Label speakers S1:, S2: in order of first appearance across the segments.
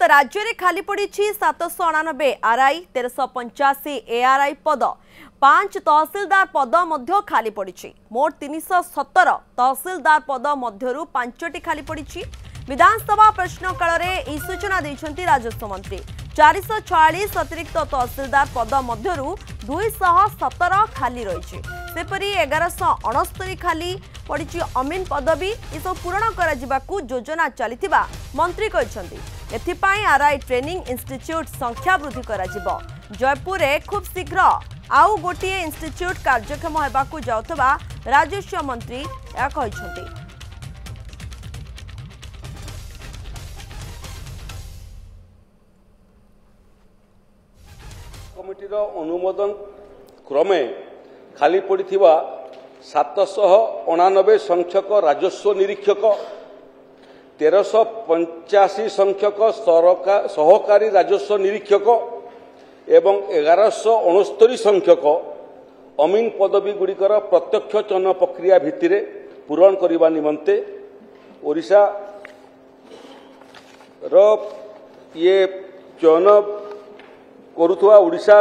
S1: राज्य में खाली पड़ी 799 आरआई 1385 एआरआई पद 5 तहसीलदार पद मध्य खाली पड़ी मोट 317 तहसीलदार पद मध्यरु 5टी खाली पड़ी। विधानसभा प्रश्नकाल में सूचना देते राजस्व मंत्री 446 अतिरिक्त तहसीलदार पद मध्यरु 217 खाली रही सेपरी 1169 खाली पड़ी अमीन पदवी इसब पूरण कर योजना चली मंत्री कहते आरआई ट्रेनिंग इंस्टीट्यूट संख्या वृद्धि कर जयपुर में खूब शीघ्र आउ गोटे इंस्टीट्यूट कार्यक्षम होगा जाउथबा राजस्व मंत्री कहते।
S2: कमिटीर अनुमोदन क्रमे खाली पड़िथिबा 789 संख्यक राजस्व निरीक्षक 1385 संख्यक सहकारी राजस्व निरीक्षक एवं 1169 संख्यक अमीन पदवी गुड़िकर प्रत्यक्ष चयन प्रक्रिया भित्तिरे पूरण करने निमंते ओडिशा रो ये चयन करुवा Odisha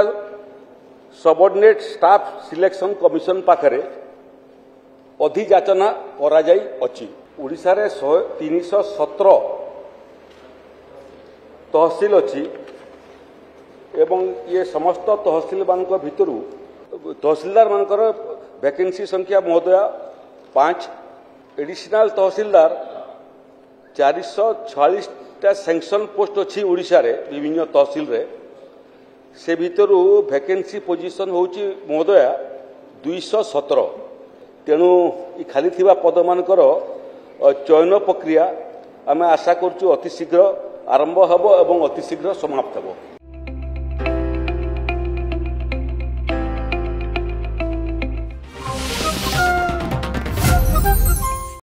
S2: subordinate staff selection commission पाखरे अधियाचना करा जाई अछि। ओडिशा रे 317 तहसील अछि एवं ये समस्त तहसील मानक भितरु तहसीलदार मानकर वैकेंसी संख्या महोदया 5 एडिशनल तहसीलदार 446 टा सैंक्शन पोस्ट अछि ओडिशा रे विभिन्न तहसील रे से भितरु वैकेंसी पोजीशन होची महोदया 217 तेणु खाली थिबा पद मानकर चयन प्रक्रिया आम आशा करछु अति शीघ्र आरंभ हबो एवं अति शीघ्र समाप्त हबो।